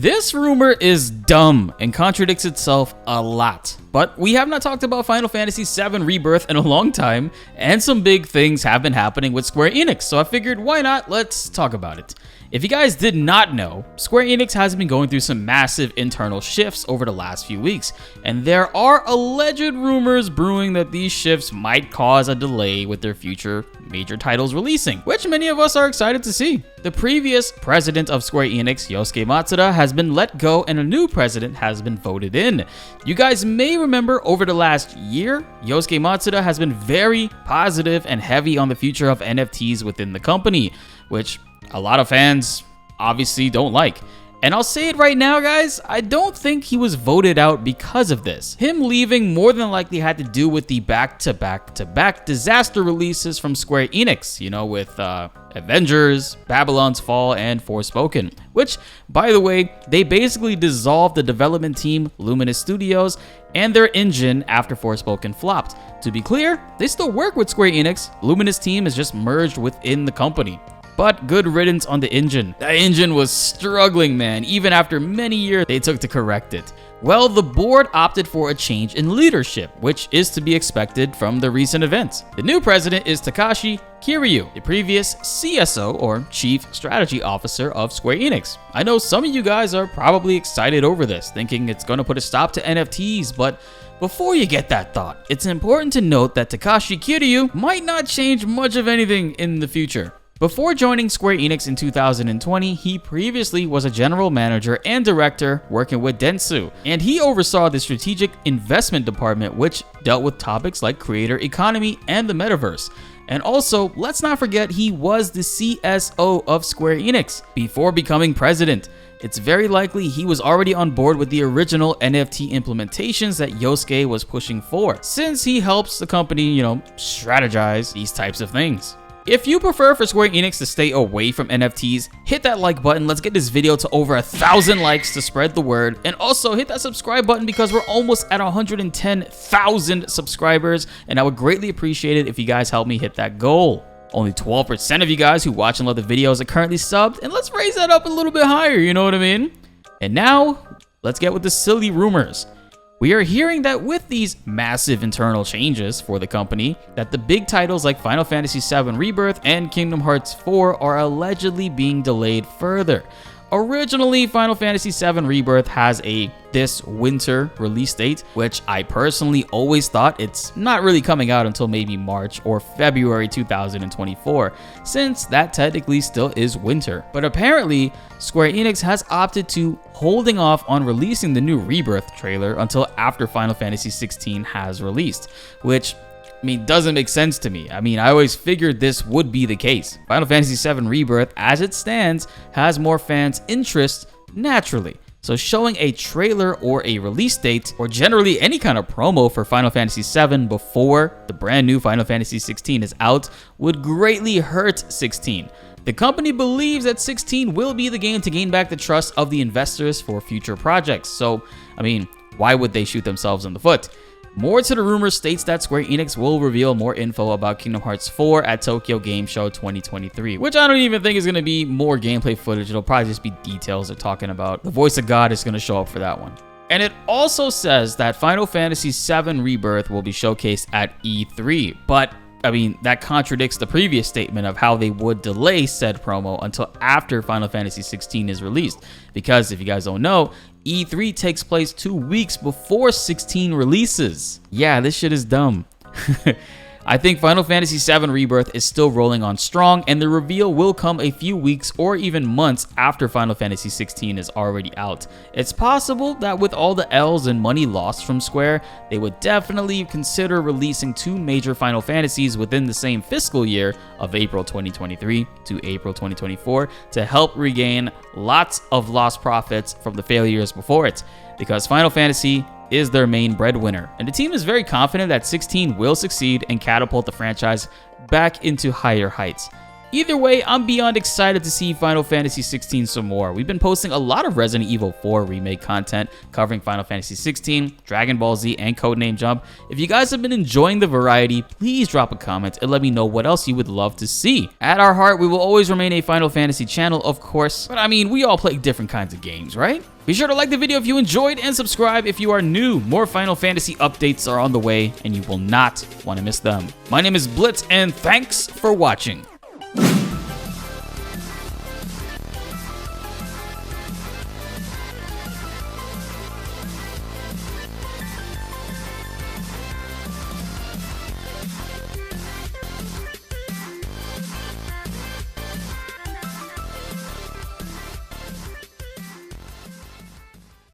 This rumor is dumb and contradicts itself a lot, but we have not talked about Final Fantasy VII Rebirth in a long time, and some big things have been happening with Square Enix, so I figured why not, let's talk about it. If you guys did not know, Square Enix has been going through some massive internal shifts over the last few weeks, and there are alleged rumors brewing that these shifts might cause a delay with their future major titles releasing, which many of us are excited to see. The previous president of Square Enix, Yosuke Matsuda, has been let go and a new president has been voted in. You guys may remember over the last year, Yosuke Matsuda has been very positive and heavy on the future of NFTs within the company, which a lot of fans obviously don't like. And I'll say it right now, guys, I don't think he was voted out because of this. Him leaving more than likely had to do with the back-to-back disaster releases from Square Enix, you know, with Avengers, Babylon's Fall, and Forspoken, which, by the way, they basically dissolved the development team, Luminous Studios, and their engine after Forspoken flopped. To be clear, they still work with Square Enix. Luminous team is just merged within the company. But good riddance on the engine. That engine was struggling, man, even after many years they took to correct it. Well, the board opted for a change in leadership, which is to be expected from the recent events. The new president is Takashi Kiryu, the previous CSO, or Chief Strategy Officer of Square Enix. I know some of you guys are probably excited over this, thinking it's going to put a stop to NFTs, but before you get that thought, it's important to note that Takashi Kiryu might not change much of anything in the future. Before joining Square Enix in 2020, he previously was a general manager and director working with Dentsu, and he oversaw the strategic investment department, which dealt with topics like creator economy and the metaverse. And also, let's not forget he was the CSO of Square Enix before becoming president. It's very likely he was already on board with the original NFT implementations that Yosuke was pushing for, since he helps the company, strategize these types of things. If you prefer for Square Enix to stay away from NFTs, hit that like button. Let's get this video to over 1,000 likes to spread the word. And also hit that subscribe button because we're almost at 110,000 subscribers. And I would greatly appreciate it if you guys help me hit that goal. Only 12% of you guys who watch and love the videos are currently subbed. And let's raise that up a little bit higher, you know what I mean? And now, let's get with the silly rumors. We are hearing that with these massive internal changes for the company, that the big titles like Final Fantasy VII Rebirth and Kingdom Hearts 4 are allegedly being delayed further. Originally, Final Fantasy VII Rebirth has a this winter release date, which I personally always thought it's not really coming out until maybe March or February 2024, since that technically still is winter. But apparently, Square Enix has opted to holding off on releasing the new Rebirth trailer until after Final Fantasy XVI has released, which doesn't make sense to me. I always figured this would be the case. Final Fantasy VII Rebirth, as it stands, has more fans' interest naturally. So showing a trailer or a release date, or generally any kind of promo for Final Fantasy VII before the brand new Final Fantasy XVI is out, would greatly hurt 16. The company believes that 16 will be the game to gain back the trust of the investors for future projects. So, why would they shoot themselves in the foot? More to the rumor states that Square Enix will reveal more info about Kingdom Hearts 4 at Tokyo Game Show 2023, which I don't even think is going to be more gameplay footage. It'll probably just be details they're talking about. The voice of God is going to show up for that one. And it also says that Final Fantasy VII Rebirth will be showcased at E3, but that contradicts the previous statement of how they would delay said promo until after Final Fantasy XVI is released. Because if you guys don't know, E3 takes place 2 weeks before 16 releases. Yeah, this shit is dumb. I think Final Fantasy VII Rebirth is still rolling on strong, and the reveal will come a few weeks or even months after Final Fantasy XVI is already out. It's possible that with all the L's and money lost from Square, they would definitely consider releasing 2 major Final Fantasies within the same fiscal year of April 2023 to April 2024 to help regain lots of lost profits from the failures before it, because Final Fantasy is their main breadwinner, and the team is very confident that 16 will succeed and catapult the franchise back into higher heights. Either way, I'm beyond excited to see Final Fantasy 16 some more. We've been posting a lot of Resident Evil 4 remake content covering Final Fantasy 16, Dragon Ball Z, and Codename Jump. If you guys have been enjoying the variety, please drop a comment and let me know what else you would love to see. At our heart, we will always remain a Final Fantasy channel, of course, but I mean, we all play different kinds of games, right? Be sure to like the video if you enjoyed and subscribe if you are new. More Final Fantasy updates are on the way and you will not want to miss them. My name is BltzZ and thanks for watching.